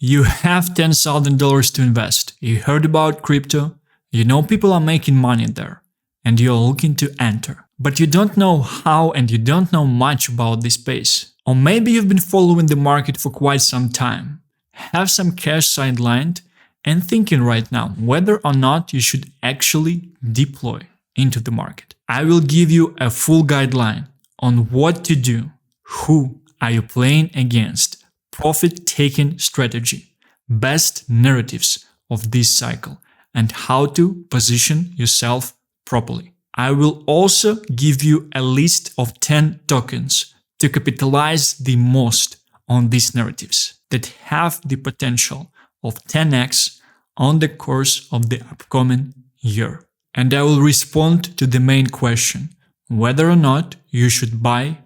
You have $10,000 to invest. You heard about crypto. You know people are making money there and you're looking to enter. But you don't know how and you don't know much about this space. Or maybe you've been following the market for quite some time, have some cash sidelined and thinking right now whether or not you should actually deploy into the market. I will give you a full guideline on what to do, who are you playing against, profit-taking strategy, best narratives of this cycle, and how to position yourself properly. I will also give you a list of 10 tokens to capitalize the most on these narratives that have the potential of 10x on the course of the upcoming year. And I will respond to the main question, whether or not you should buy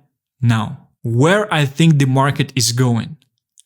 now, where I think the market is going,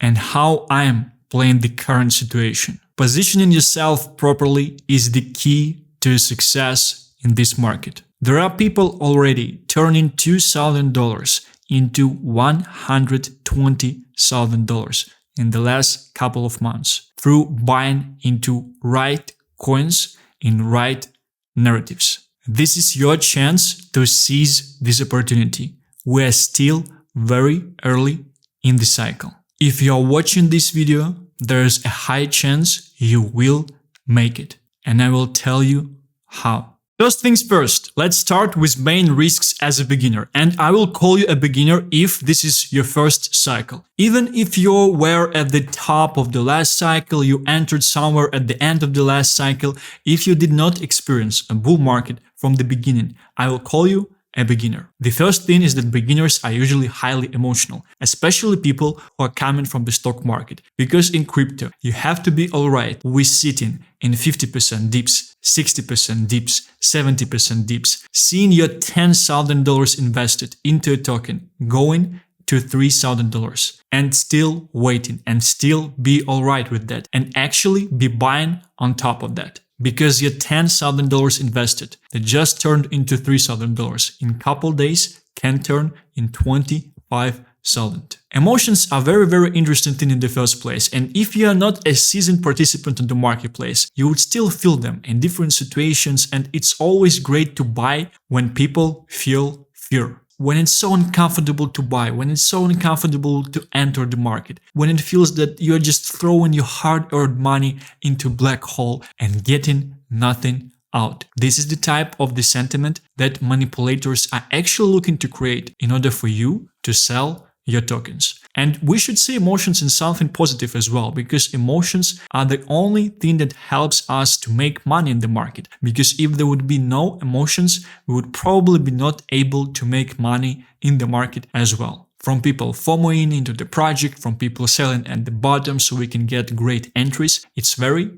and how I am playing the current situation. Positioning yourself properly is the key to success in this market. There are people already turning $2,000 into $120,000 in the last couple of months through buying into right coins in right narratives. This is your chance to seize this opportunity. We are still very early in the cycle. If you are watching this video, there's a high chance you will make it, and I will tell you how. First things first, let's start with main risks as a beginner, and I will call you a beginner if this is your first cycle. Even if you were at the top of the last cycle, you entered somewhere at the end of the last cycle, if you did not experience a bull market from the beginning, I will call you a beginner. The first thing is that beginners are usually highly emotional, especially people who are coming from the stock market. Because in crypto, you have to be alright with sitting in 50% dips, 60% dips, 70% dips, seeing your $10,000 invested into a token going to $3,000 and still waiting and still be alright with that and actually be buying on top of that. Because your $10,000 invested that just turned into $3,000 in a couple days can turn in $25,000. Emotions are very interesting thing in the first place, and if you are not a seasoned participant in the marketplace, you would still feel them in different situations, and it's always great to buy when people feel fear. When it's so uncomfortable to buy, when it's so uncomfortable to enter the market, when it feels that you're just throwing your hard-earned money into a black hole and getting nothing out. This is the type of the sentiment that manipulators are actually looking to create in order for you to sell your tokens. And we should see emotions in something positive as well, because emotions are the only thing that helps us to make money in the market. Because if there would be no emotions, we would probably be not able to make money in the market as well. From people FOMOing into the project, from people selling at the bottom so we can get great entries, it's very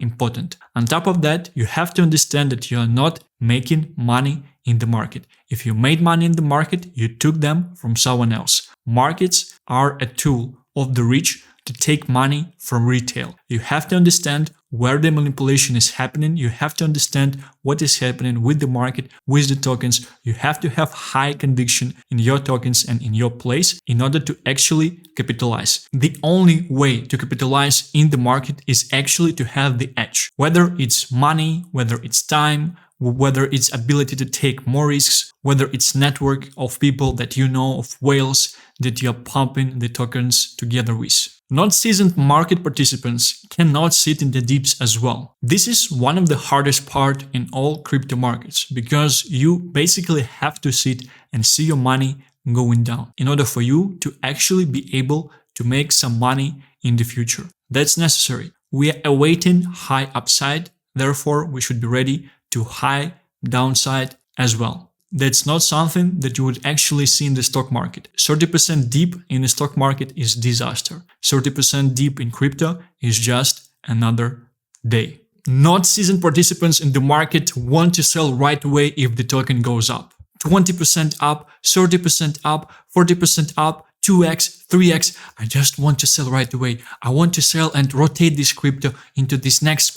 important. On top of that, you have to understand that you are not making money in the market. If you made money in the market, you took them from someone else. Markets are a tool of the rich to take money from retail. You have to understand where the manipulation is happening. You have to understand what is happening with the market, with the tokens. You have to have high conviction in your tokens and in your place in order to actually capitalize. The only way to capitalize in the market is actually to have the edge. Whether it's money, whether it's time, whether it's ability to take more risks, whether it's network of people that you know, of whales that you're pumping the tokens together with. Not seasoned market participants cannot sit in the dips as well. This is one of the hardest part in all crypto markets, because you basically have to sit and see your money going down in order for you to actually be able to make some money in the future. That's necessary. We are awaiting high upside, therefore we should be ready to high downside as well. That's not something that you would actually see in the stock market. 30% dip in the stock market is disaster. 30% dip in crypto is just another day. Not seasoned participants in the market want to sell right away if the token goes up. 20% up, 30% up, 40% up, 2x, 3x. I just want to sell right away. I want to sell and rotate this crypto, into this next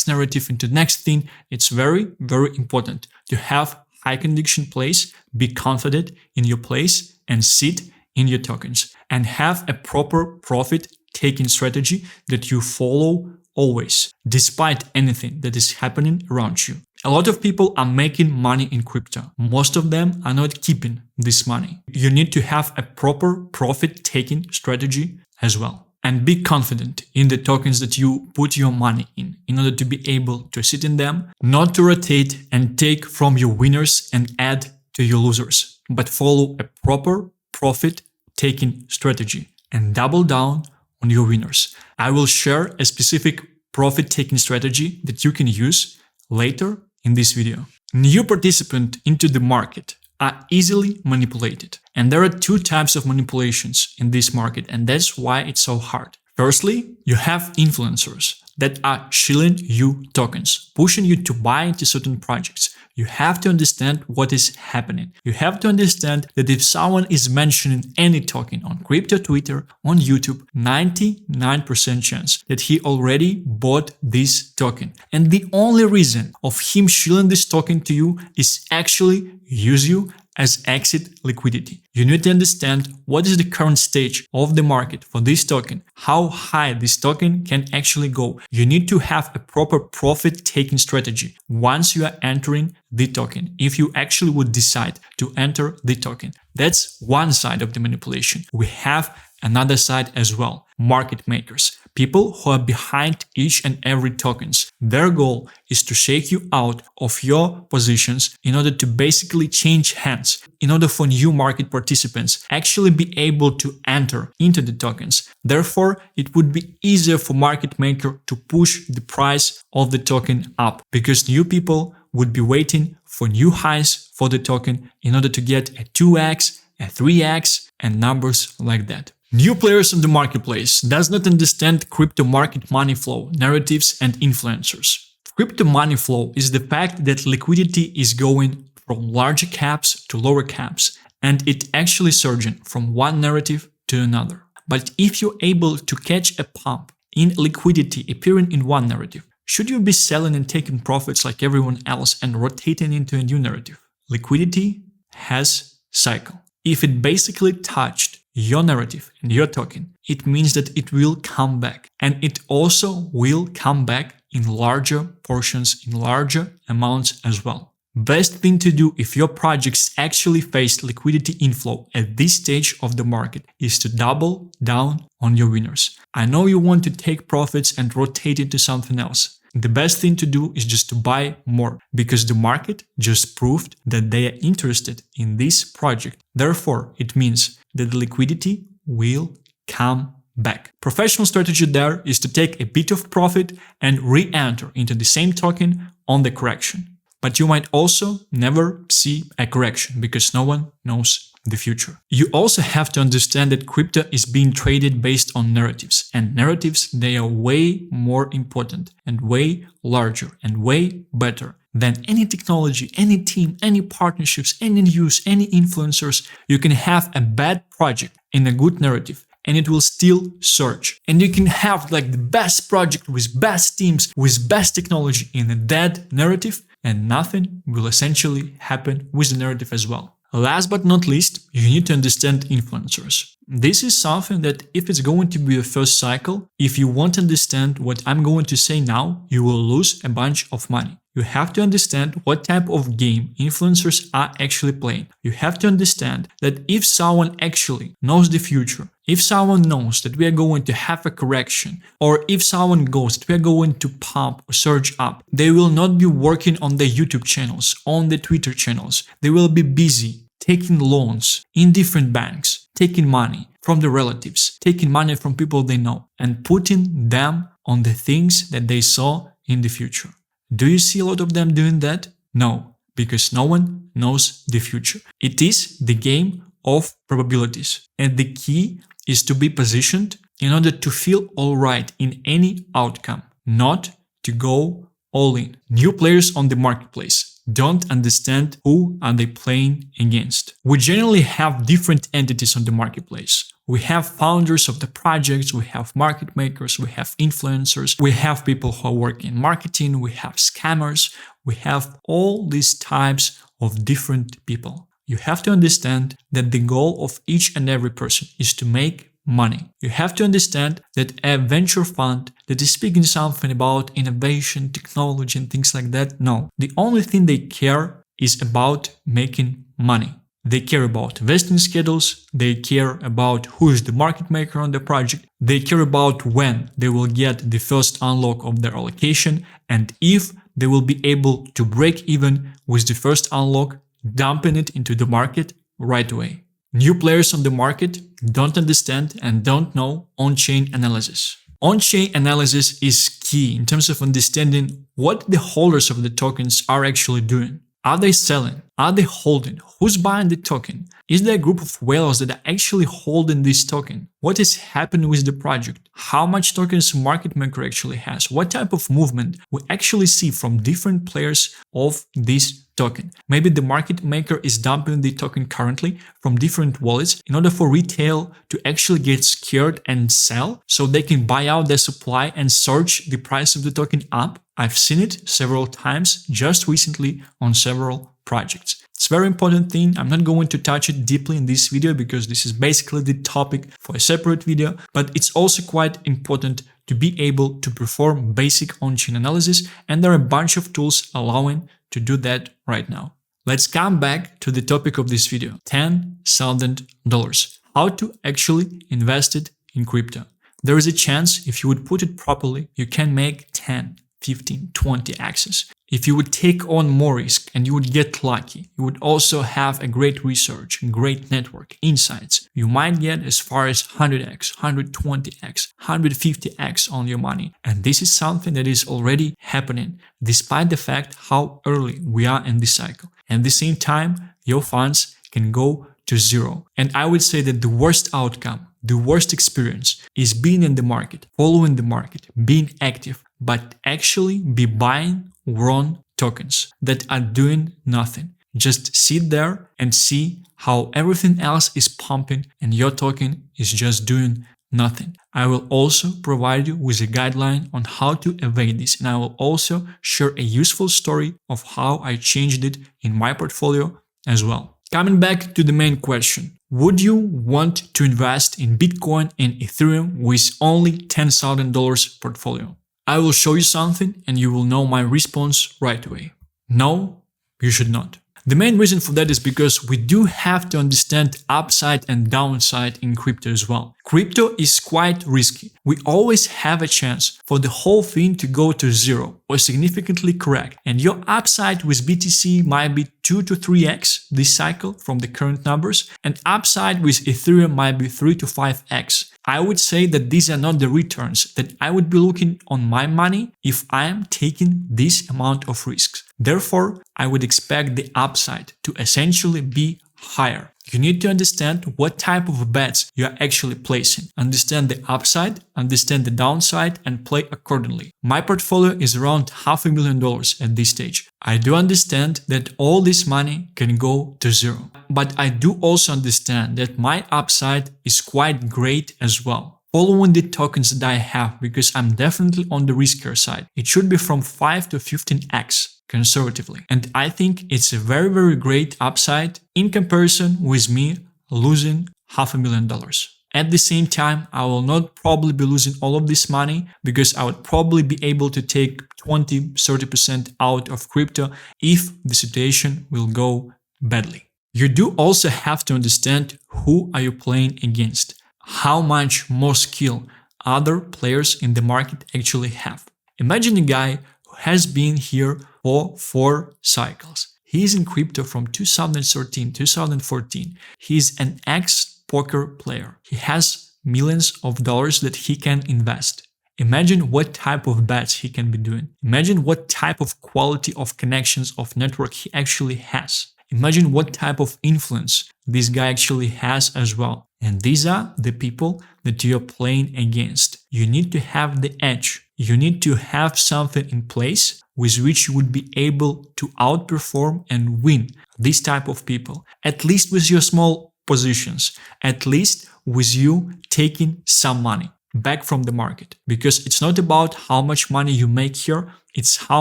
narrative, into the next thing. It's very important to have high conviction place, be confident in your place and sit in your tokens and have a proper profit taking strategy that you follow always, despite anything that is happening around you. A lot of people are making money in crypto. Most of them are not keeping this money. You need to have a proper profit-taking strategy as well. And be confident in the tokens that you put your money in order to be able to sit in them, not to rotate and take from your winners and add to your losers, but follow a proper profit-taking strategy and double down on your winners. I will share a specific profit-taking strategy that you can use later in this video. New participants into the market are easily manipulated. And there are two types of manipulations in this market, and that's why it's so hard. Firstly, you have influencers that are shilling you tokens, pushing you to buy into certain projects. You have to understand what is happening. You have to understand that if someone is mentioning any token on crypto Twitter, on YouTube, 99% chance that he already bought this token. And the only reason of him shilling this token to you is actually use you as exit liquidity. You need to understand what is the current stage of the market for this token, how high this token can actually go. You need to have a proper profit-taking strategy once you are entering the token, if you actually would decide to enter the token. That's one side of the manipulation. We have another side as well, market makers. People who are behind each and every tokens. Their goal is to shake you out of your positions in order to basically change hands, in order for new market participants actually be able to enter into the tokens. Therefore, it would be easier for market maker to push the price of the token up, because new people would be waiting for new highs for the token in order to get a 2x, a 3x, and numbers like that. New players in the marketplace does not understand crypto market money flow, narratives, and influencers. Crypto money flow is the fact that liquidity is going from larger caps to lower caps, and it actually surging from one narrative to another. But if you're able to catch a pump in liquidity appearing in one narrative, should you be selling and taking profits like everyone else and rotating into a new narrative? Liquidity has cycle. If it basically touched your narrative and your token, it means that it will come back. And it also will come back in larger portions, in larger amounts as well. Best thing to do if your projects actually face liquidity inflow at this stage of the market is to double down on your winners. I know you want to take profits and rotate it to something else. The best thing to do is just to buy more, because the market just proved that they are interested in this project. Therefore, it means that the liquidity will come back. Professional strategy there is to take a bit of profit and re-enter into the same token on the correction. But you might also never see a correction, because no one knows the future. You also have to understand that crypto is being traded based on narratives, and narratives, they are way more important and way larger and way better than any technology, any team, any partnerships, any news, any influencers. You can have a bad project in a good narrative and it will still surge. And you can have like the best project with best teams, with best technology in a dead narrative, and nothing will essentially happen with the narrative as well. Last but not least, you need to understand influencers. This is something that if it's going to be a first cycle, if you won't understand what I'm going to say now, you will lose a bunch of money. You have to understand what type of game influencers are actually playing. You have to understand that if someone actually knows the future, if someone knows that we are going to have a correction, or if someone goes that we are going to pump or surge up, they will not be working on their YouTube channels, on the Twitter channels. They will be busy taking loans in different banks, taking money from the relatives, taking money from people they know, and putting them on the things that they saw in the future. Do you see a lot of them doing that? No, because no one knows the future. It is the game of probabilities, and the key is to be positioned in order to feel alright in any outcome, not to go all in. New players on the marketplace don't understand who are they playing against. We generally have different entities on the marketplace. We have founders of the projects, we have market makers, we have influencers, we have people who are working in marketing, we have scammers, we have all these types of different people. You have to understand that the goal of each and every person is to make money. You have to understand that a venture fund that is speaking something about innovation, technology and things like that, no. The only thing they care is about making money. They care about vesting schedules, they care about who is the market maker on the project, they care about when they will get the first unlock of their allocation and if they will be able to break even with the first unlock, dumping it into the market right away. New players on the market don't understand and don't know on-chain analysis. On-chain analysis is key in terms of understanding what the holders of the tokens are actually doing. Are they selling? Are they holding? Who's buying the token? Is there a group of whales that are actually holding this token? What is happening with the project? How much tokens market maker actually has? What type of movement we actually see from different players of this token? Maybe the market maker is dumping the token currently from different wallets in order for retail to actually get scared and sell so they can buy out their supply and surge the price of the token up. I've seen it several times just recently on several projects. It's a very important thing. I'm not going to touch it deeply in this video because this is basically the topic for a separate video, but it's also quite important to be able to perform basic on-chain analysis, and there are a bunch of tools allowing to do that right now. Let's come back to the topic of this video, $10,000. How to actually invest it in crypto. There is a chance if you would put it properly, you can make 10, 15, 20x's. If you would take on more risk and you would get lucky, you would also have a great research, great network, insights. You might get as far as 100x, 120x, 150x on your money. And this is something that is already happening despite the fact how early we are in this cycle. At the same time, your funds can go to zero. And I would say that the worst outcome, the worst experience is being in the market, following the market, being active, but actually be buying wrong tokens that are doing nothing. Just sit there and see how everything else is pumping and your token is just doing nothing. I will also provide you with a guideline on how to evade this, and I will also share a useful story of how I changed it in my portfolio as well. Coming back to the main question, would you want to invest in Bitcoin and Ethereum with only $10,000 portfolio? I will show you something and you will know my response right away. No, you should not. The main reason for that is because we do have to understand upside and downside in crypto as well. Crypto is quite risky. We always have a chance for the whole thing to go to zero or significantly correct. And your upside with BTC might be 2 to 3x this cycle from the current numbers, and upside with Ethereum might be 3 to 5x. I would say that these are not the returns that I would be looking on my money if I am taking this amount of risks. Therefore, I would expect the upside to essentially be higher. You need to understand what type of bets you are actually placing. Understand the upside, understand the downside, and play accordingly. My portfolio is around $500,000 at this stage. I do understand that all this money can go to zero. But I do also understand that my upside is quite great as well. Following the tokens that I have, because I'm definitely on the riskier side, it should be from 5 to 15x. Conservatively. And I think it's a very great upside in comparison with me losing $500,000. At the same time, I will not probably be losing all of this money because I would probably be able to take 20-30% out of crypto if the situation will go badly. You do also have to understand who are you playing against, how much more skill other players in the market actually have. Imagine a guy who has been here for 4 cycles. He is in crypto from 2013, 2014. He is an ex-poker player. He has millions of dollars that he can invest. Imagine what type of bets he can be doing. Imagine what type of quality of connections of network he actually has. Imagine what type of influence this guy actually has as well. And these are the people that you're playing against. You need to have the edge. You need to have something in place with which you would be able to outperform and win this type of people, at least with your small positions, at least with you taking some money back from the market. Because it's not about how much money you make here, it's how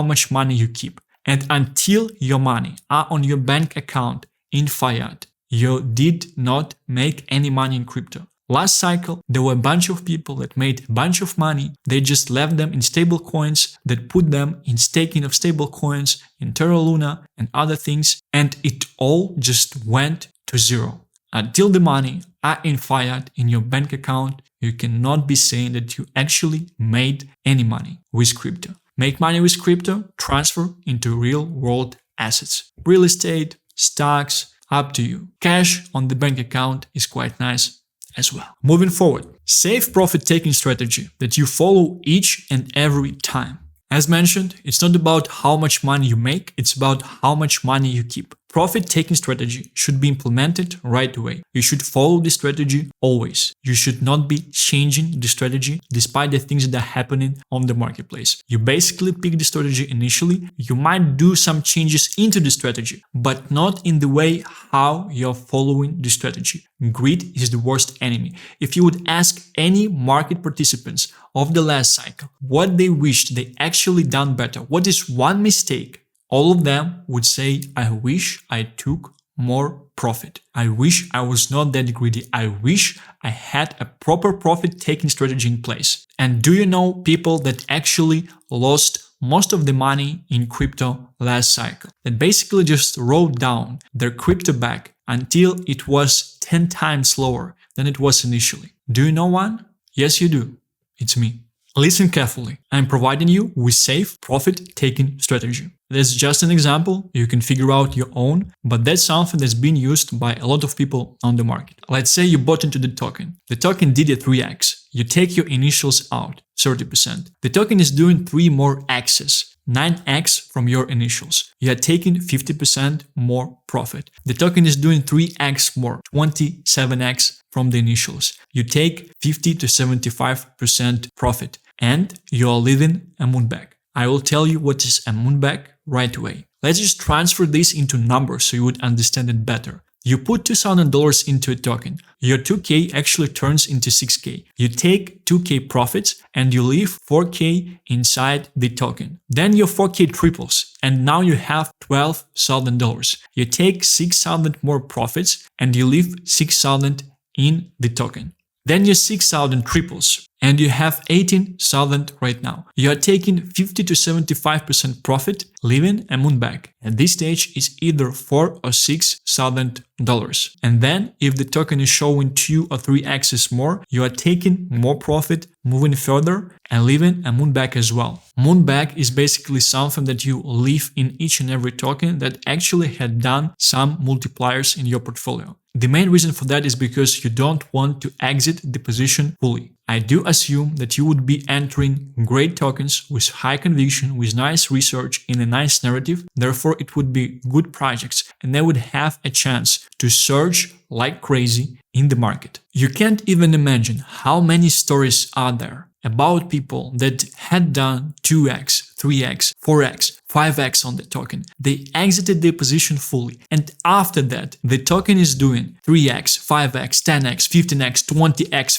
much money you keep. And until your money are on your bank account in fiat, you did not make any money in crypto. Last cycle, there were a bunch of people that made a bunch of money. They just left them in stable coins, that put them in staking of stable coins, in Terra Luna and other things, and it all just went to zero. Until the money are in fiat in your bank account, you cannot be saying that you actually made any money with crypto. Make money with crypto, transfer into real world assets. Real estate, stocks, up to you. Cash on the bank account is quite nice as well. Moving forward, safe profit taking strategy that you follow each and every time. As mentioned, it's not about how much money you make, it's about how much money you keep. Profit-taking strategy should be implemented right away. You should follow the strategy always. You should not be changing the strategy despite the things that are happening on the marketplace. You basically pick the strategy initially. You might do some changes into the strategy, but not in the way how you're following the strategy. Greed is the worst enemy. If you would ask any market participants of the last cycle what they wished they actually done better, what is one mistake, all of them would say, I wish I took more profit. I wish I was not that greedy. I wish I had a proper profit-taking strategy in place. And do you know people that actually lost most of the money in crypto last cycle? That basically just wrote down their crypto back until it was 10 times lower than it was initially. Do you know one? Yes, you do. It's me. Listen carefully. I'm providing you with safe profit-taking strategy. That's just an example. You can figure out your own, but that's something that's been used by a lot of people on the market. Let's say you bought into the token. The token did a 3x. You take your initials out, 30%. The token is doing 3 more x's, 9x from your initials. You are taking 50% more profit. The token is doing 3x more, 27x from the initials. You take 50 to 75% profit and you are living a moonback. I will tell you what is a moonback right away. Let's just transfer this into numbers so you would understand it better. You put $2,000 into a token. Your 2K actually turns into 6K. You take 2K profits and you leave 4K inside the token. Then your 4K triples and now you have $12,000. You take 6,000 more profits and you leave 6,000 in the token. Then your 6,000 triples and you have 18,000 right now. You are taking 50 to 75% profit, leaving a moonback. At this stage is either $4,000 or $6,000. And then if the token is showing 2 or 3x's more, you are taking more profit, moving further and leaving a moonback as well. Moonback is basically something that you leave in each and every token that actually had done some multipliers in your portfolio. The main reason for that is because you don't want to exit the position fully. I do assume that you would be entering great tokens with high conviction, with nice research in a nice narrative. Therefore, it would be good projects and they would have a chance to surge like crazy in the market. You can't even imagine how many stories are there about people that had done 2x, 3x, 4x, 5x on the token. They exited their position fully. And after that, the token is doing 3x, 5x, 10x, 15x, 20x,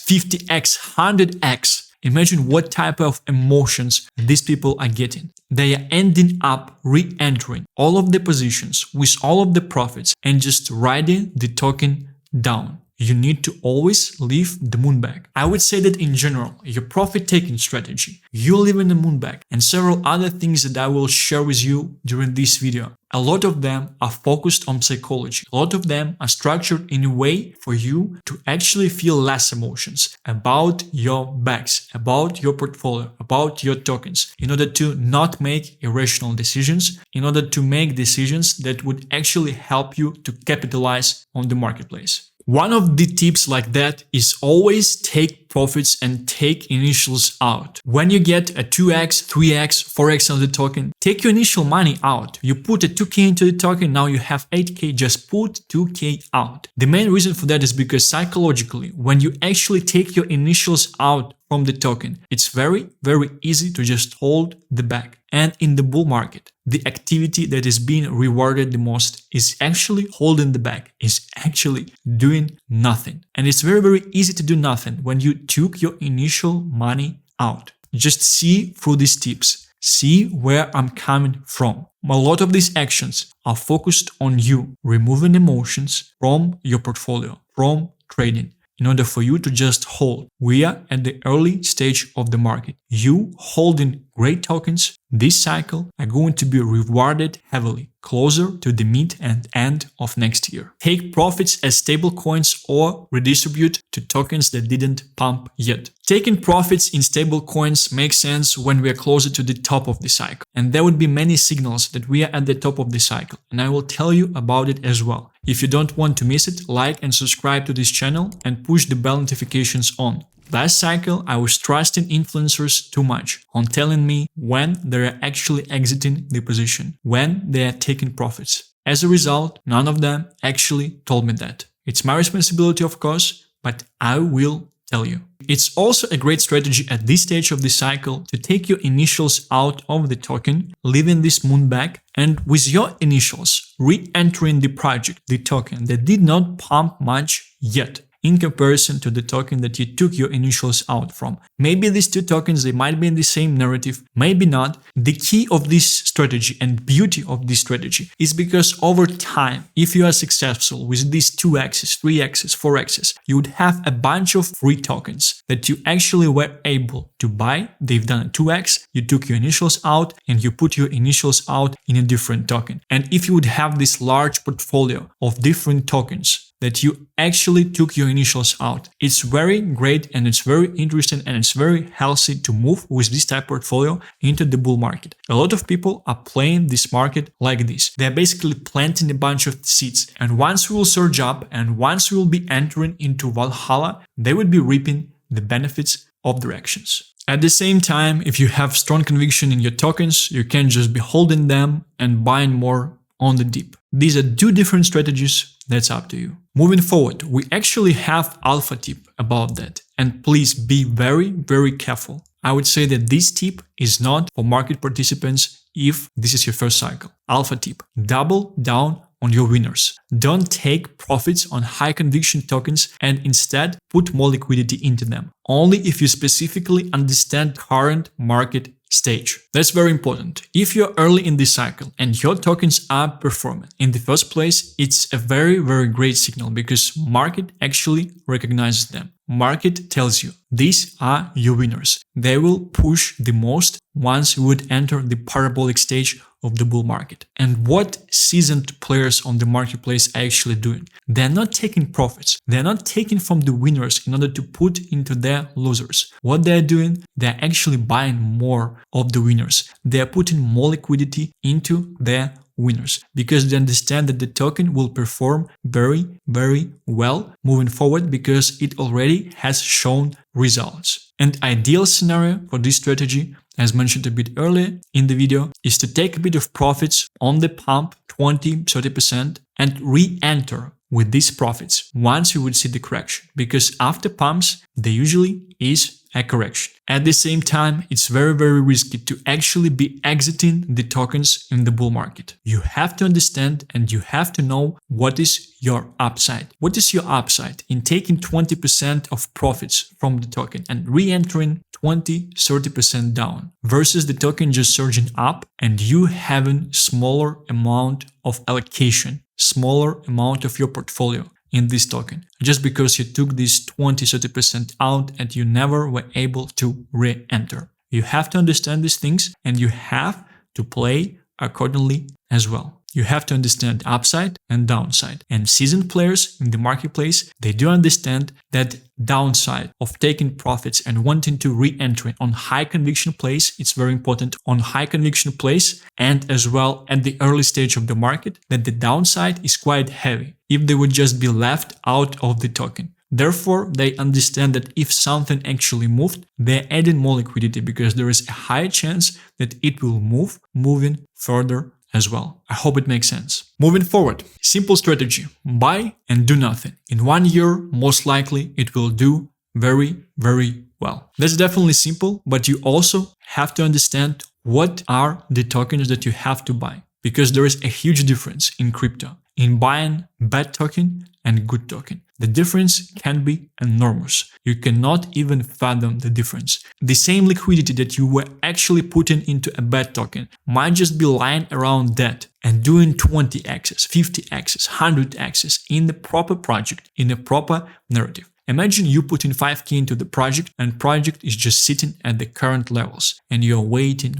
50x, 100x. Imagine what type of emotions these people are getting. They are ending up re-entering all of the positions with all of the profits and just riding the token down. You need to always leave the moonback. I would say that in general, your profit-taking strategy, you live in the moonback, and several other things that I will share with you during this video. A lot of them are focused on psychology. A lot of them are structured in a way for you to actually feel less emotions about your bags, about your portfolio, about your tokens, in order to not make irrational decisions, in order to make decisions that would actually help you to capitalize on the marketplace. One of the tips like that is always take profits and take initials out. When you get a 2x, 3x, 4x on the token, take your initial money out. You put a 2k into the token, now you have 8k, just put 2k out. The main reason for that is because psychologically, when you actually take your initials out from the token, it's very, very easy to just hold the bag. And in the bull market, the activity that is being rewarded the most is actually holding the bag, is actually doing nothing. And it's very, very easy to do nothing when you took your initial money out. Just see through these tips. See where I'm coming from. A lot of these actions are focused on you removing emotions from your portfolio, from trading. in order for you to just hold. We are at the early stage of the market. You holding great tokens this cycle are going to be rewarded heavily closer to the mid and end of next year. Take profits as stable coins or redistribute to tokens that didn't pump yet. Taking profits in stable coins makes sense when we are closer to the top of the cycle. And there would be many signals that we are at the top of the cycle. And I will tell you about it as well. If you don't want to miss it, like and subscribe to this channel and push the bell notifications on. Last cycle, I was trusting influencers too much on telling me when they are actually exiting the position, when they are taking profits. As a result, none of them actually told me that. It's my responsibility, of course, but I will tell you. It's also a great strategy at this stage of the cycle to take your initials out of the token, leaving this moon back, and with your initials re-entering the project, the token that did not pump much yet, in comparison to the token that you took your initials out from. Maybe these two tokens, they might be in the same narrative, maybe not. The key of this strategy and beauty of this strategy is because over time, if you are successful with these 2x's, 3x's, 4x's, you would have a bunch of free tokens that you actually were able to buy. They've done a 2x, you took your initials out and you put your initials out in a different token. And if you would have this large portfolio of different tokens that you actually took your initials out, it's very great and it's very interesting and it's very healthy to move with this type of portfolio into the bull market. A lot of people are playing this market like this. They're basically planting a bunch of seeds, and once we will surge up and once we will be entering into Valhalla, they would be reaping the benefits of their actions. At the same time, if you have strong conviction in your tokens, you can just be holding them and buying more on the dip. These are two different strategies, that's up to you. Moving forward, we actually have alpha tip about that, and please be very, very careful. I would say that this tip is not for market participants if this is your first cycle. Alpha tip: double down on your winners. Don't take profits on high conviction tokens and instead put more liquidity into them. Only if you specifically understand current market stage. That's very important. If you're early in this cycle and your tokens are performing in the first place, it's a very, very great signal because market actually recognizes them. Market tells you these are your winners. They will push the most once you would enter the parabolic stage of the bull market. And what seasoned players on the marketplace are actually doing? They're not taking profits. They're not taking from the winners in order to put into their losers. What they're doing, they're actually buying more of the winners. They're putting more liquidity into their winners because they understand that the token will perform very, very well moving forward because it already has shown results. An ideal scenario for this strategy, as mentioned a bit earlier in the video, is to take a bit of profits on the pump, 20-30%, and re-enter with these profits once you would see the correction, because after pumps, there usually is a correction. At the same time, it's very, very risky to actually be exiting the tokens in the bull market. You have to understand and you have to know what is your upside. What is your upside in taking 20% of profits from the token and re-entering 20-30% down versus the token just surging up and you having smaller amount of allocation, smaller amount of your portfolio in this token, just because you took this 20-30% out and you never were able to re-enter. You have to understand these things and you have to play accordingly as well. You have to understand upside and downside. And seasoned players in the marketplace, they do understand that downside of taking profits and wanting to re-enter on high conviction plays. It's very important on high conviction plays and as well at the early stage of the market that the downside is quite heavy if they would just be left out of the token. Therefore, they understand that if something actually moved, they're adding more liquidity because there is a high chance that it will move moving further as well. I hope it makes sense. Moving forward, simple strategy: buy and do nothing. In 1 year, most likely it will do very, very well. That's definitely simple, but you also have to understand what are the tokens that you have to buy, because there is a huge difference in crypto in buying bad token and good token. The difference can be enormous. You cannot even fathom the difference. The same liquidity that you were actually putting into a bad token might just be lying around that and doing 20x's, 50x's, 100x's in the proper project, in a proper narrative. Imagine you put in 5k into the project and project is just sitting at the current levels and you're waiting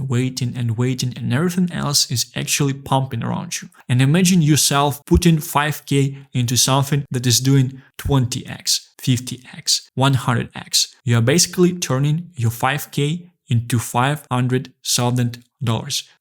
and everything else is actually pumping around you. And imagine yourself putting 5k into something that is doing 20x, 50x, 100x. You are basically turning your 5k into $500,000.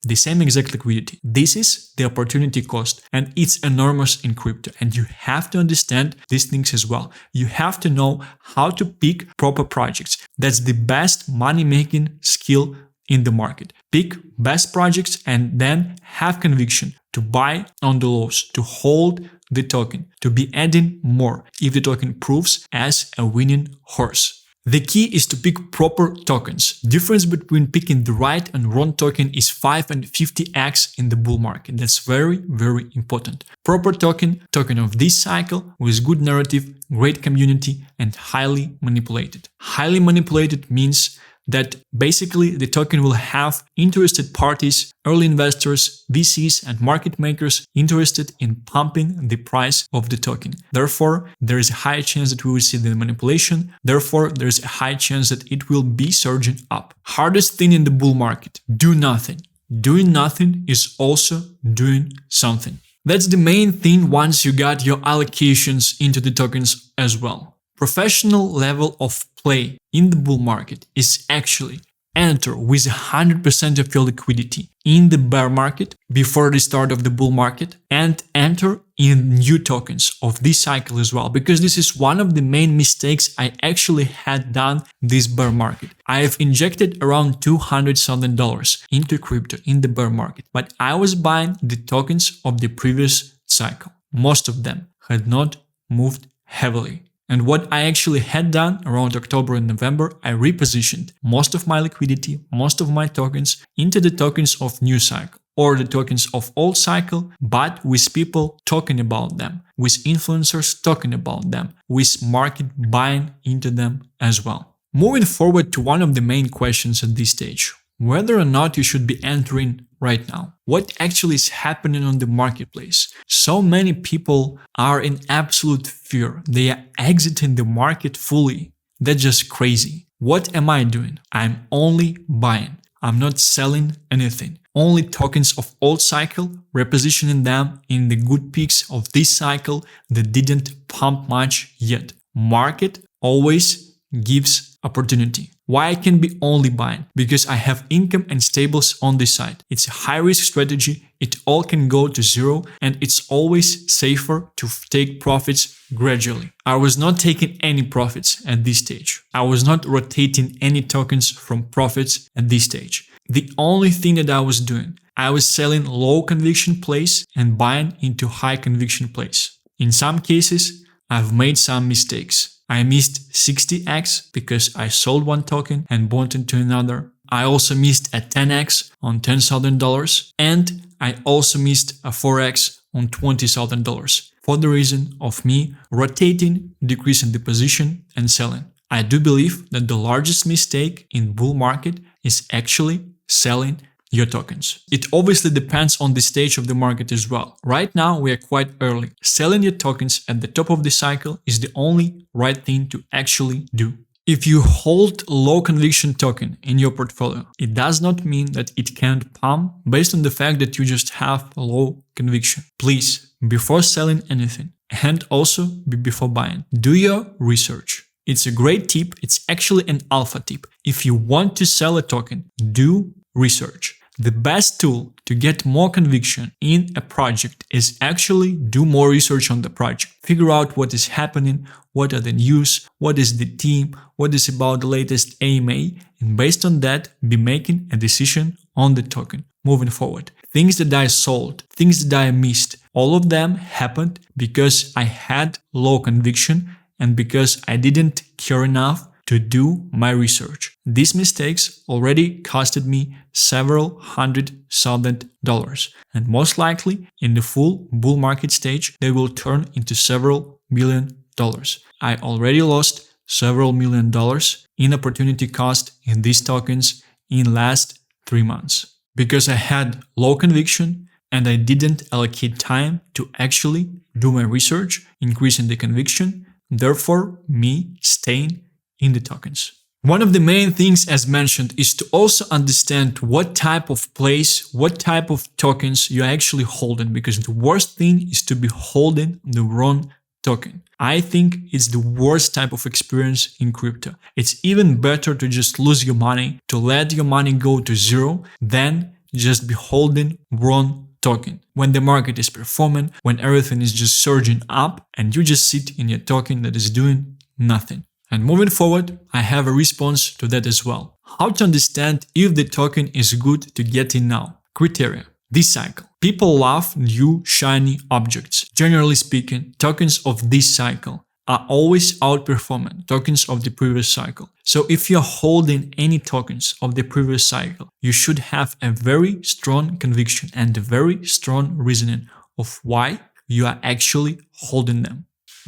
The same exact liquidity. This is the opportunity cost and it's enormous in crypto. And you have to understand these things as well. You have to know how to pick proper projects. That's the best money-making skill in the market. Pick best projects and then have conviction to buy on the lows, to hold the token, to be adding more if the token proves as a winning horse. The key is to pick proper tokens. Difference between picking the right and wrong token is 5 and 50x in the bull market. That's very, very important. Proper token of this cycle with good narrative, great community, and highly manipulated. Highly manipulated means that basically the token will have interested parties, early investors, VCs, and market makers interested in pumping the price of the token. Therefore, there is a high chance that we will see the manipulation. Therefore, there is a high chance that it will be surging up. Hardest thing in the bull market: do nothing. Doing nothing is also doing something. That's the main thing once you got your allocations into the tokens as well. Professional level of play in the bull market is actually enter with 100% of your liquidity in the bear market before the start of the bull market and enter in new tokens of this cycle as well, because this is one of the main mistakes I actually had done this bear market. I have injected around $200,000 into crypto in the bear market, but I was buying the tokens of the previous cycle. Most of them had not moved heavily. And what I actually had done around October and November, I repositioned most of my liquidity, most of my tokens into the tokens of new cycle or the tokens of old cycle, but with people talking about them, with influencers talking about them, with market buying into them as well. Moving forward to one of the main questions at this stage, whether or not you should be entering right now. What actually is happening on the marketplace? So many people are in absolute fear. They are exiting the market fully. That's just crazy. What am I doing? I'm only buying. I'm not selling anything. Only tokens of old cycle, repositioning them in the good peaks of this cycle that didn't pump much yet. Market always gives opportunity. Why I can be only buying? Because I have income and stables on this side. It's a high risk strategy. It all can go to zero and it's always safer to take profits gradually. I was not taking any profits at this stage. I was not rotating any tokens from profits at this stage. The only thing that I was doing, I was selling low conviction plays and buying into high conviction plays. In some cases, I've made some mistakes. I missed 60x because I sold one token and bought into another. I also missed a 10x on $10,000 and I also missed a 4x on $20,000 for the reason of me rotating, decreasing the position and selling. I do believe that the largest mistake in bull market is actually selling your tokens. It obviously depends on the stage of the market as well. Right now, we are quite early. Selling your tokens at the top of the cycle is the only right thing to actually do. If you hold low conviction token in your portfolio, it does not mean that it can't pump based on the fact that you just have low conviction. Please, before selling anything and also before buying, do your research. It's a great tip. It's actually an alpha tip. If you want to sell a token, do research. The best tool to get more conviction in a project is actually do more research on the project. Figure out what is happening, what are the news, what is the team, what is about the latest AMA, and based on that, be making a decision on the token moving forward. Things that I sold, things that I missed, all of them happened because I had low conviction and because I didn't care enough to do my research. These mistakes already costed me several $100,000 and most likely in the full bull market stage they will turn into several $1,000,000. I already lost several $1,000,000 in opportunity cost in these tokens in last 3 months because I had low conviction and I didn't allocate time to actually do my research, increasing the conviction, therefore me staying in the tokens. One of the main things, as mentioned, is to also understand what type of place, what type of tokens you're actually holding, because the worst thing is to be holding the wrong token. I think it's the worst type of experience in crypto. It's even better to just lose your money, to let your money go to zero, than just be holding wrong token. When the market is performing, when everything is just surging up, and you just sit in your token that is doing nothing. And moving forward, I have a response to that as well. How to understand if the token is good to get in now? Criteria. This cycle. People love new shiny objects. Generally speaking, tokens of this cycle are always outperforming tokens of the previous cycle. So if you're holding any tokens of the previous cycle, you should have a very strong conviction and a very strong reasoning of why you are actually holding them.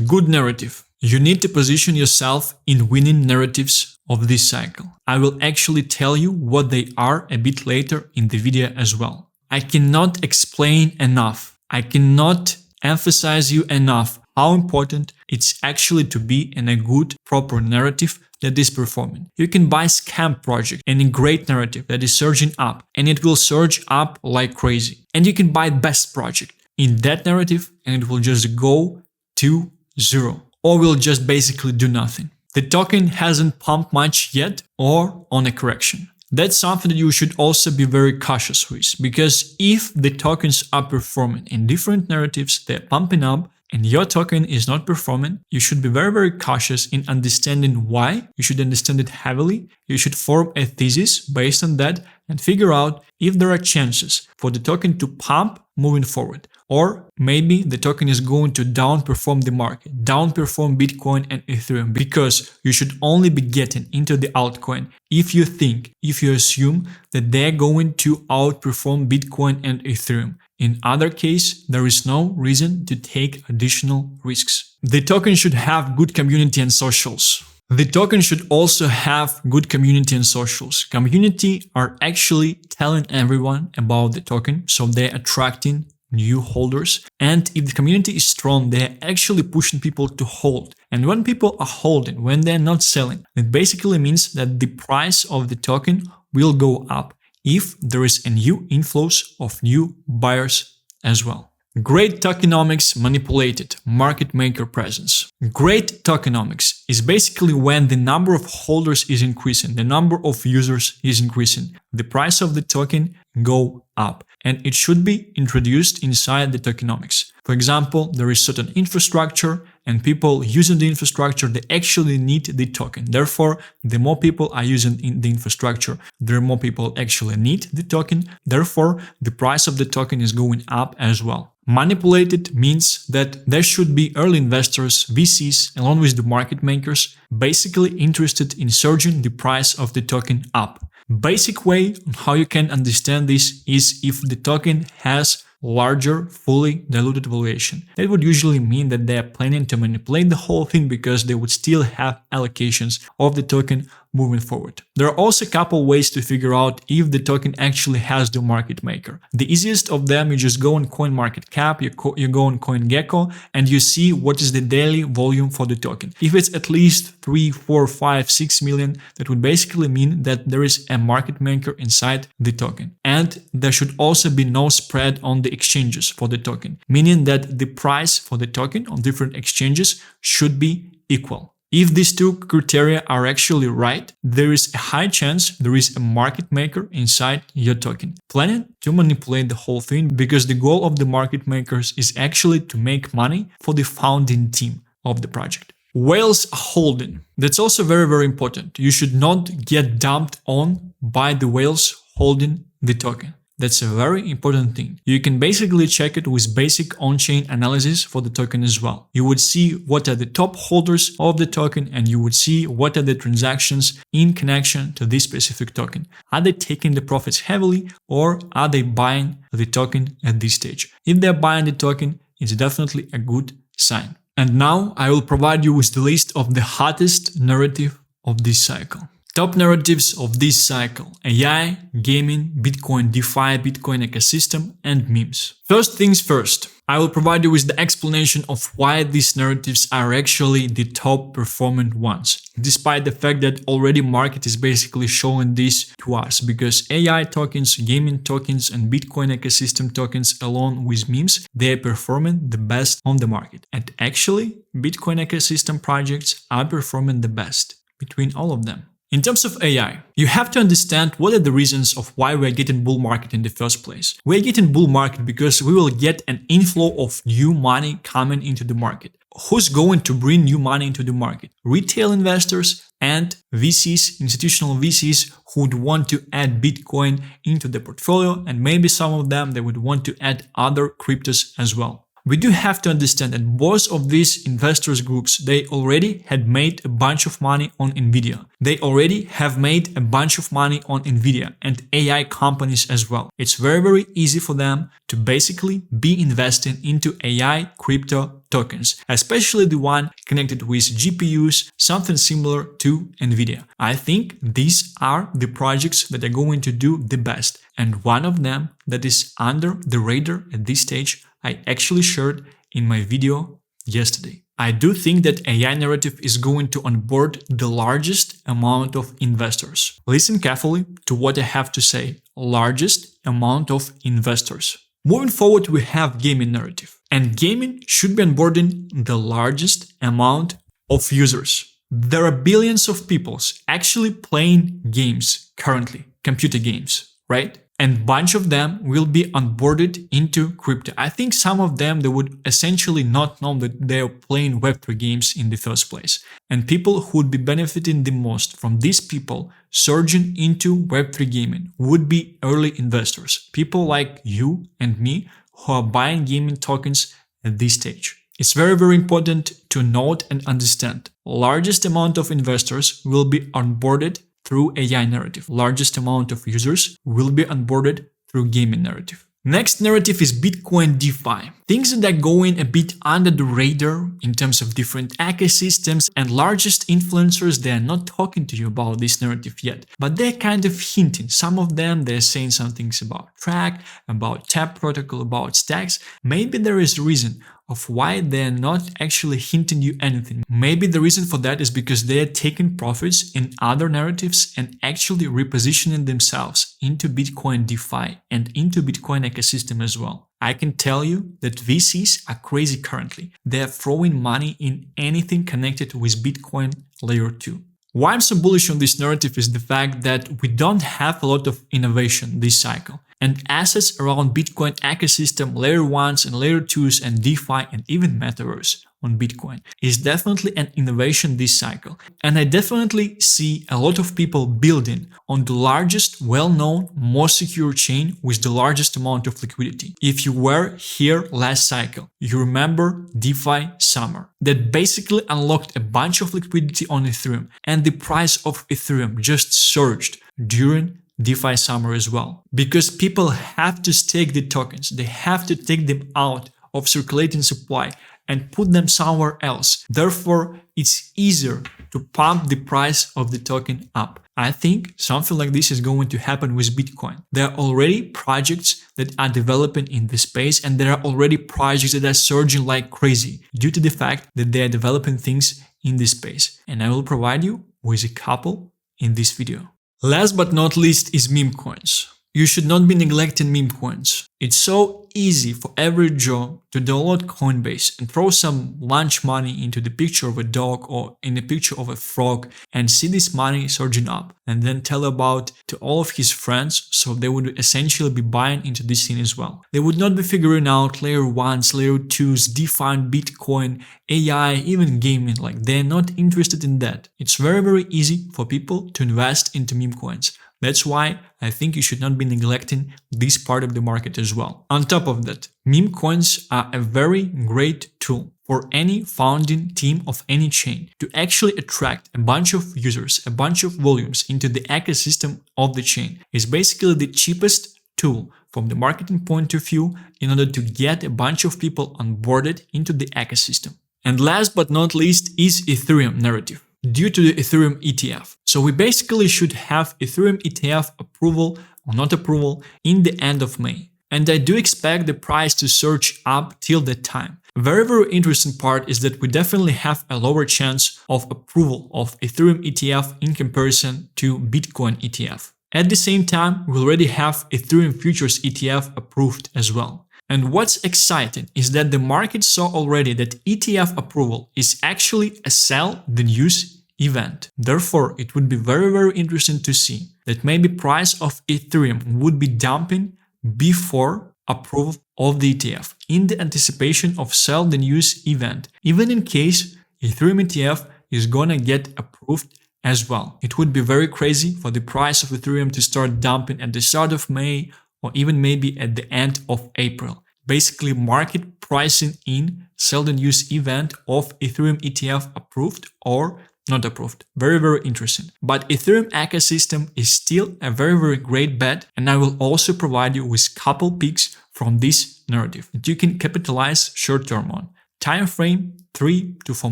Good narrative. You need to position yourself in winning narratives of this cycle. I will actually tell you what they are a bit later in the video as well. I cannot explain enough. I cannot emphasize you enough how important it's actually to be in a good, proper narrative that is performing. You can buy scam project and a great narrative that is surging up, and it will surge up like crazy. And you can buy best project in that narrative and it will just go to zero, or will just basically do nothing. The token hasn't pumped much yet or on a correction. That's something that you should also be very cautious with, because if the tokens are performing in different narratives, they're pumping up, and your token is not performing, you should be very, very cautious in understanding why. You should understand it heavily. You should form a thesis based on that and figure out if there are chances for the token to pump moving forward. Or maybe the token is going to downperform the market, downperform Bitcoin and Ethereum, because you should only be getting into the altcoin if you assume that they're going to outperform Bitcoin and Ethereum. In other case, there is no reason to take additional risks. The token should have good community and socials. The token should also have good community and socials. Community are actually telling everyone about the token, so they're attracting new holders. And if the community is strong, they're actually pushing people to hold. And when people are holding, when they're not selling, it basically means that the price of the token will go up if there is a new inflows of new buyers as well. Great tokenomics manipulated, market maker presence. Great tokenomics is basically when the number of holders is increasing, the number of users is increasing, the price of the token go up, and it should be introduced inside the tokenomics. For example, there is certain infrastructure and people using the infrastructure, they actually need the token. Therefore, the more people are using the infrastructure, the more people actually need the token. Therefore, the price of the token is going up as well. Manipulated means that there should be early investors, VCs, along with the market makers, basically interested in surging the price of the token up. Basic way on how you can understand this is if the token has larger, fully diluted valuation. That would usually mean that they are planning to manipulate the whole thing because they would still have allocations of the token moving forward. There are also a couple ways to figure out if the token actually has the market maker. The easiest of them, you just go on CoinMarketCap, you go on CoinGecko, and you see what is the daily volume for the token. If it's at least 3, 4, 5, 6 million, that would basically mean that there is a market maker inside the token. And there should also be no spread on the exchanges for the token, meaning that the price for the token on different exchanges should be equal. If these two criteria are actually right, there is a high chance there is a market maker inside your token, planning to manipulate the whole thing, because the goal of the market makers is actually to make money for the founding team of the project. Whales holding. That's also very, very important. You should not get dumped on by the whales holding the token. That's a very important thing. You can basically check it with basic on-chain analysis for the token as well. You would see what are the top holders of the token, and you would see what are the transactions in connection to this specific token. Are they taking the profits heavily, or are they buying the token at this stage? If they're buying the token, it's definitely a good sign. And now I will provide you with the list of the hottest narrative of this cycle. Top narratives of this cycle: AI, gaming, Bitcoin, DeFi, Bitcoin ecosystem, and memes. First things first, I will provide you with the explanation of why these narratives are actually the top performing ones, despite the fact that already market is basically showing this to us, because AI tokens, gaming tokens, and Bitcoin ecosystem tokens along with memes, they are performing the best on the market. And actually, Bitcoin ecosystem projects are performing the best between all of them. In terms of AI, you have to understand what are the reasons of why we are getting bull market in the first place. We are getting bull market because we will get an inflow of new money coming into the market. Who's going to bring new money into the market? Retail investors and VCs, institutional VCs who would want to add Bitcoin into the portfolio, and maybe some of them they would want to add other cryptos as well. We do have to understand that both of these investors groups, they already had made a bunch of money on Nvidia. They already have made a bunch of money on Nvidia and AI companies as well. It's very easy for them to basically be investing into AI crypto tokens, especially the one connected with GPUs, something similar to Nvidia. I think these are the projects that are going to do the best. And one of them that is under the radar at this stage, I actually shared in my video yesterday. I do think that AI narrative is going to onboard the largest amount of investors. Listen carefully to what I have to say. Largest amount of investors. Moving forward, we have gaming narrative. And gaming should be onboarding the largest amount of users. There are billions of people actually playing games currently, computer games, right? And bunch of them will be onboarded into crypto. I think some of them, they would essentially not know that they are playing Web3 games in the first place. And people who would be benefiting the most from these people surging into Web3 gaming would be early investors. People like you and me who are buying gaming tokens at this stage. It's very important to note and understand. Largest amount of investors will be onboarded through AI narrative. Largest amount of users will be onboarded through gaming narrative. Next narrative is Bitcoin DeFi. Things that are going a bit under the radar in terms of different ecosystems, and largest influencers, they are not talking to you about this narrative yet, but they're kind of hinting. Some of them, they're saying some things about TRAC, about TAP protocol, about stacks. Maybe there is a reason of why they're not actually hinting you anything. Maybe the reason for that is because they're taking profits in other narratives and actually repositioning themselves into Bitcoin DeFi and into Bitcoin ecosystem as well. I can tell you that VCs are crazy currently. They're throwing money in anything connected with Bitcoin layer 2. Why I'm so bullish on this narrative is the fact that we don't have a lot of innovation this cycle. And assets around Bitcoin ecosystem, layer 1s and layer 2s and DeFi and even Metaverse on Bitcoin is definitely an innovation this cycle. And I definitely see a lot of people building on the largest, well-known, most secure chain with the largest amount of liquidity. If you were here last cycle, you remember DeFi Summer that basically unlocked a bunch of liquidity on Ethereum, and the price of Ethereum just surged during DeFi Summer as well. Because people have to stake the tokens, they have to take them out of circulating supply and put them somewhere else. Therefore, it's easier to pump the price of the token up. I think something like this is going to happen with Bitcoin. There are already projects that are developing in this space, and there are already projects that are surging like crazy due to the fact that they are developing things in this space. And I will provide you with a couple in this video. Last but not least is meme coins. You should not be neglecting meme coins. It's so easy for every Joe to download Coinbase and throw some lunch money into the picture of a dog or in the picture of a frog and see this money surging up, and then tell about to all of his friends, so they would essentially be buying into this scene as well. They would not be figuring out layer 1s, layer 2s, DeFi, Bitcoin, AI, even gaming. Like, they're not interested in that. It's very easy for people to invest into meme coins. That's why I think you should not be neglecting this part of the market as well. On top of that, meme coins are a very great tool for any founding team of any chain to actually attract a bunch of users, a bunch of volumes into the ecosystem of the chain. It's basically the cheapest tool from the marketing point of view in order to get a bunch of people onboarded into the ecosystem. And last but not least is Ethereum narrative, due to the Ethereum ETF. So we basically should have Ethereum ETF approval or not approval in the end of May. And I do expect the price to surge up till that time. A very interesting part is that we definitely have a lower chance of approval of Ethereum ETF in comparison to Bitcoin ETF. At the same time, we already have Ethereum Futures ETF approved as well. And what's exciting is that the market saw already that ETF approval is actually a sell the news event. Therefore, it would be very interesting to see that maybe price of Ethereum would be dumping before approval of the ETF in the anticipation of sell the news event, even in case Ethereum ETF is gonna get approved as well. It would be very crazy for the price of Ethereum to start dumping at the start of May or even maybe at the end of April. Basically, market pricing in sell the news event of Ethereum ETF approved or not approved. Very interesting. But Ethereum ecosystem is still a very great bet, and I will also provide you with couple picks from this narrative that you can capitalize short term on. Time frame 3 to 4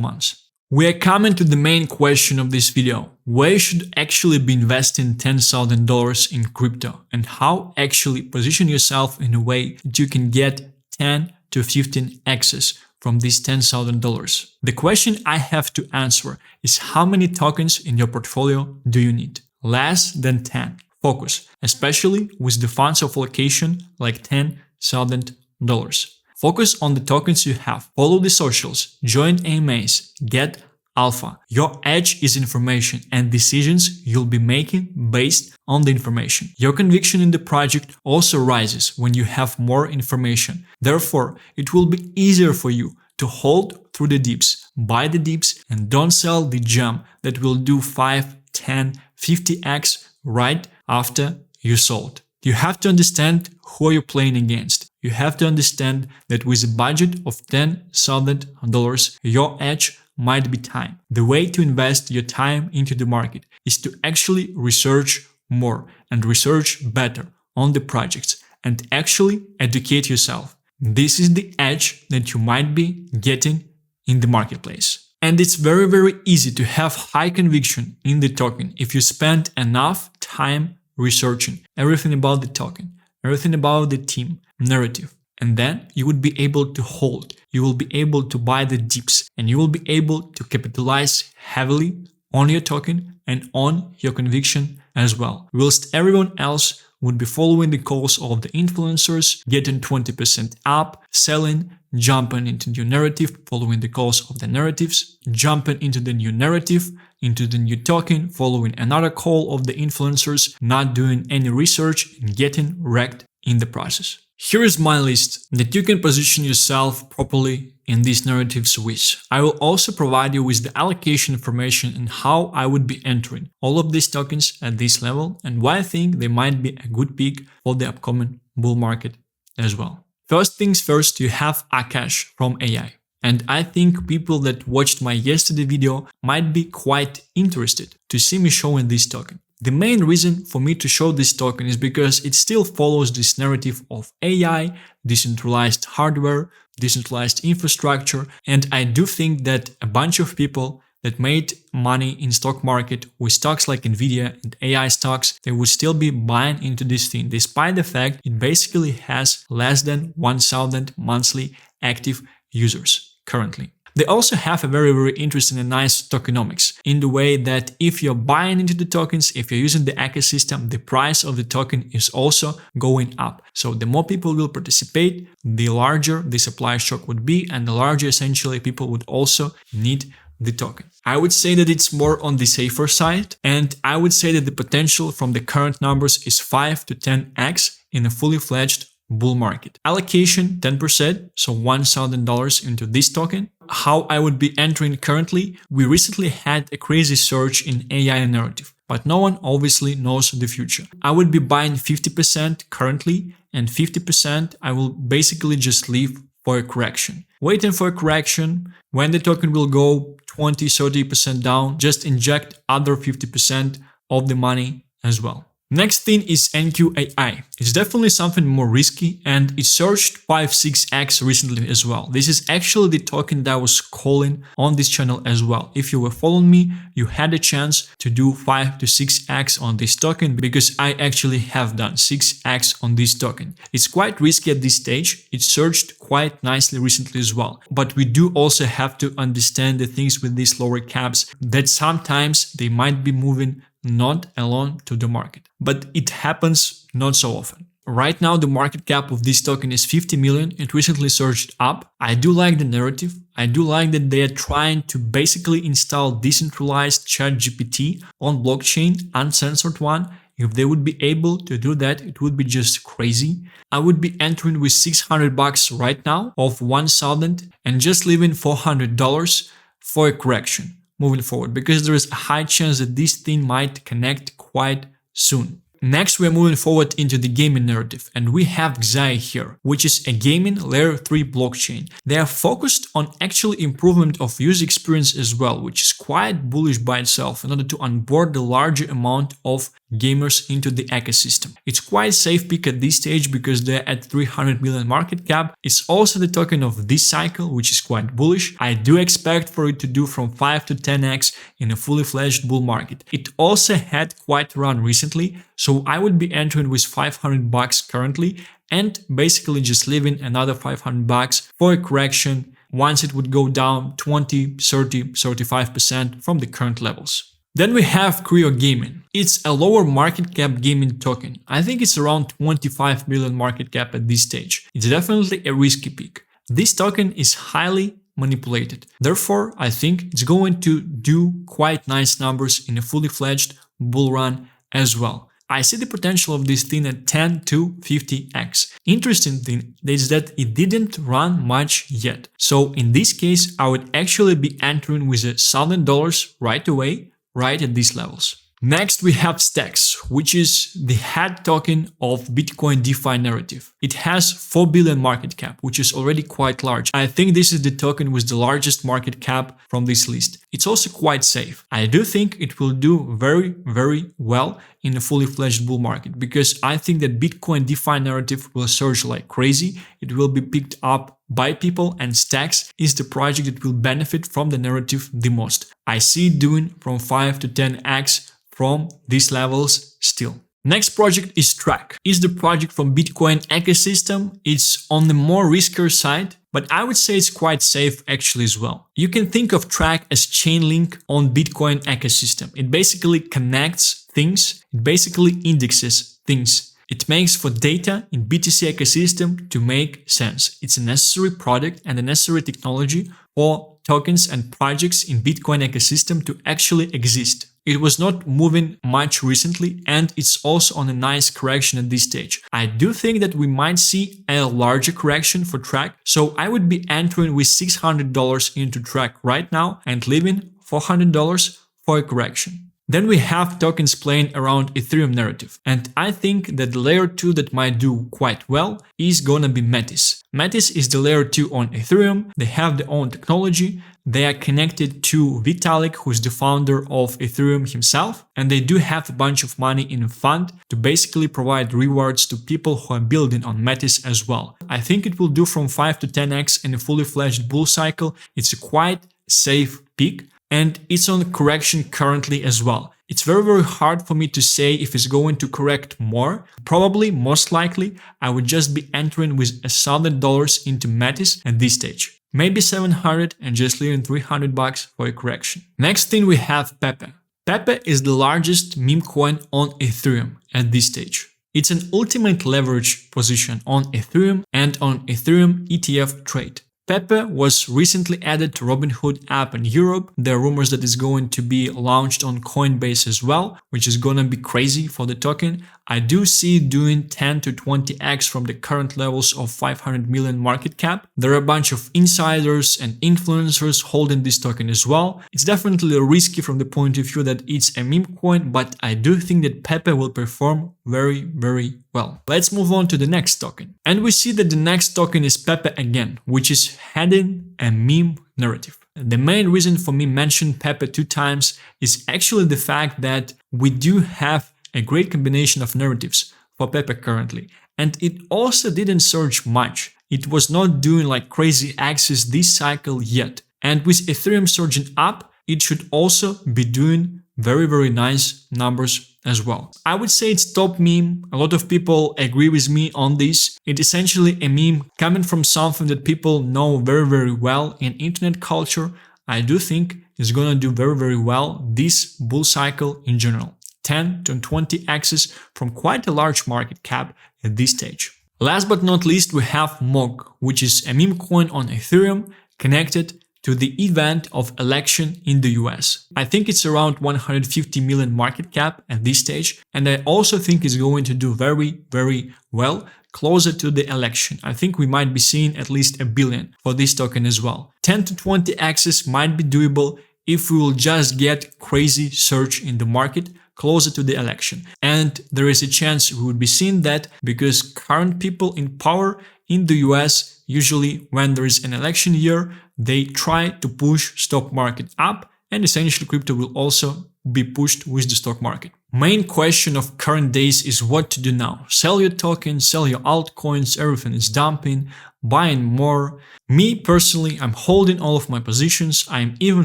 months. We are coming to the main question of this video. Where you should actually be investing $10,000 in crypto and how actually position yourself in a way that you can get 10 to 15x's from these $10,000. The question I have to answer is how many tokens in your portfolio do you need? Less than 10. Focus, especially with the funds of allocation like $10,000. Focus on the tokens you have. Follow the socials, join AMAs, get alpha. Your edge is information and decisions you'll be making based on the information. Your conviction in the project also rises when you have more information. Therefore, it will be easier for you to hold through the dips, buy the dips, and don't sell the gem that will do 5, 10, 50x right after you sold. You have to understand who you're playing against. You have to understand that with a budget of $10,000, your edge might be time. The way to invest your time into the market is to actually research more and research better on the projects and actually educate yourself. This is the edge that you might be getting in the marketplace. And it's very easy to have high conviction in the token if you spend enough time researching everything about the token, everything about the team, narrative. And then you would be able to hold, you will be able to buy the dips, and you will be able to capitalize heavily on your token and on your conviction as well. Whilst everyone else would be following the calls of the influencers, getting 20% up, selling, jumping into new narrative, following the calls of the narratives, jumping into the new narrative, into the new token, following another call of the influencers, not doing any research and getting wrecked in the process. Here is my list that you can position yourself properly in these narratives with. I will also provide you with the allocation information and how I would be entering all of these tokens at this level and why I think they might be a good pick for the upcoming bull market as well. First things first, you have Akash from AI. And I think people that watched my yesterday video might be quite interested to see me showing this token. The main reason for me to show this token is because it still follows this narrative of AI, decentralized hardware, decentralized infrastructure, and I do think that a bunch of people that made money in stock market with stocks like Nvidia and AI stocks, they would still be buying into this thing, despite the fact it basically has less than 1,000 monthly active users currently. They also have a very interesting and nice tokenomics in the way that if you're buying into the tokens, if you're using the ecosystem, the price of the token is also going up. So the more people will participate, the larger the supply shock would be and the larger essentially people would also need the token. I would say that it's more on the safer side, and I would say that the potential from the current numbers is 5 to 10x in a fully fledged bull market. Allocation 10%, so $1,000 into this token. How I would be entering currently, we recently had a crazy surge in AI narrative, but no one obviously knows the future. I would be buying 50% currently, and 50% I will basically just leave for a correction. Waiting for a correction, when the token will go 20-30% down, just inject other 50% of the money as well. Next thing is enqAI. It's definitely something more risky and it surged 5-6x recently as well. This is actually the token that I was calling on this channel as well. If you were following me, you had a chance to do 5 to 6x on this token because I actually have done 6x on this token. It's quite risky at this stage. It surged quite nicely recently as well. But we do also have to understand the things with these lower caps that sometimes they might be moving not alone to the market, but it happens not so often. Right now, the market cap of this token is 50 million. It recently surged up. I do like the narrative. I do like that they are trying to basically install decentralized ChatGPT on blockchain, uncensored one. If they would be able to do that, it would be just crazy. I would be entering with $600 right now of 1,000 and just leaving $400 for a correction moving forward, because there is a high chance that this thing might connect quite soon. Next, we are moving forward into the gaming narrative, and we have Xaya here, which is a gaming layer 3 blockchain. They are focused on actual improvement of user experience as well, which is quite bullish by itself in order to onboard the larger amount of gamers into the ecosystem. It's quite safe pick at this stage because they're at 300 million market cap. It's also the token of this cycle, which is quite bullish. I do expect for it to do from 5 to 10x in a fully fledged bull market. It also had quite a run recently, so I would be entering with $500 currently and basically just leaving another $500 for a correction once it would go down 20, 30, 35% from the current levels. Then we have CREO Gaming. It's a lower market cap gaming token. I think it's around 25 million market cap at this stage. It's definitely a risky pick. This token is highly manipulated. Therefore, I think it's going to do quite nice numbers in a fully fledged bull run as well. I see the potential of this thing at 10 to 50x. Interesting thing is that it didn't run much yet. So in this case, I would actually be entering with $1,000 right away, right at these levels. Next, we have Stacks, which is the head token of Bitcoin DeFi narrative. It has 4 billion market cap, which is already quite large. I think this is the token with the largest market cap from this list. It's also quite safe. I do think it will do very, very well in a fully fledged bull market because I think that Bitcoin DeFi narrative will surge like crazy. It will be picked up by people, and Stacks is the project that will benefit from the narrative the most. I see it doing from 5 to 10x from these levels still. Next project is TRAC. It's the project from Bitcoin ecosystem. It's on the more riskier side, but I would say it's quite safe actually as well. You can think of TRAC as chain link on Bitcoin ecosystem. It basically connects things. It basically indexes things. It makes for data in BTC ecosystem to make sense. It's a necessary product and a necessary technology for tokens and projects in Bitcoin ecosystem to actually exist. It was not moving much recently, and it's also on a nice correction at this stage. I do think that we might see a larger correction for TRAC, so I would be entering with $600 into TRAC right now and leaving $400 for a correction. Then we have tokens playing around Ethereum narrative, and I think that the layer 2 that might do quite well is gonna be Metis. Metis is the layer 2 on Ethereum. They have their own technology. They are connected to Vitalik, who is the founder of Ethereum himself, and they do have a bunch of money in a fund to basically provide rewards to people who are building on Metis as well. I think it will do from 5 to 10x in a fully fledged bull cycle. It's a quite safe pick, and it's on correction currently as well. It's very, very hard for me to say if it's going to correct more. Probably, most likely, I would just be entering with $1,000 into Metis at this stage. Maybe 700 and just leaving $300 for a correction. Next thing we have Pepe. Pepe is the largest meme coin on Ethereum at this stage. It's an ultimate leverage position on Ethereum and on Ethereum ETF trade. Pepe was recently added to Robinhood app in Europe. There are rumors that it's going to be launched on Coinbase as well, which is gonna be crazy for the token. I do see it doing 10 to 20x from the current levels of 500 million market cap. There are a bunch of insiders and influencers holding this token as well. It's definitely risky from the point of view that it's a meme coin, but I do think that Pepe will perform very, very well. Let's move on to the next token. And we see that the next token is Pepe again, which is heading a meme narrative. The main reason for me mentioning Pepe 2 times is actually the fact that we do have a great combination of narratives for Pepe currently. And it also didn't surge much. It was not doing like crazy axis this cycle yet. And with Ethereum surging up, it should also be doing very nice numbers as well. I would say it's top meme. A lot of people agree with me on this. It's essentially a meme coming from something that people know very well in internet culture. I do think it's gonna do very well this bull cycle in general. 10 to 20x from quite a large market cap at this stage. Last but not least, we have MOG, which is a meme coin on Ethereum connected to the event of election in the US. I think it's around 150 million market cap at this stage, and I also think it's going to do very well closer to the election. I think we might be seeing at least $1 billion for this token as well. 10 to 20x might be doable if we will just get crazy surge in the market closer to the election. And there is a chance we would be seeing that because current people in power in the US, usually when there is an election year, they try to push stock market up, and essentially crypto will also be pushed with the stock market. Main question of current days is what to do now. Sell your tokens, sell your altcoins, everything is dumping, buying more. Me personally, I'm holding all of my positions. I'm even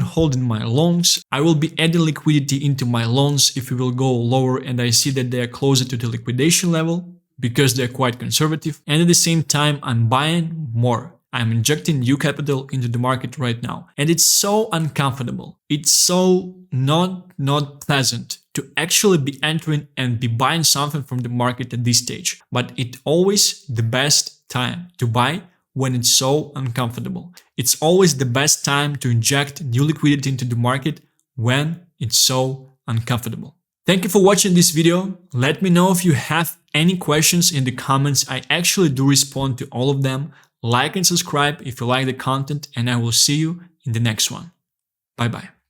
holding my longs. I will be adding liquidity into my longs if we will go lower and I see that they are closer to the liquidation level because they're quite conservative. And at the same time, I'm buying more. I'm injecting new capital into the market right now. And it's so uncomfortable. It's so not pleasant to actually be entering and be buying something from the market at this stage. But it's always the best time to buy when it's so uncomfortable. It's always the best time to inject new liquidity into the market when it's so uncomfortable. Thank you for watching this video. Let me know if you have any questions in the comments. I actually do respond to all of them. Like and subscribe if you like the content, and I will see you in the next one. Bye bye.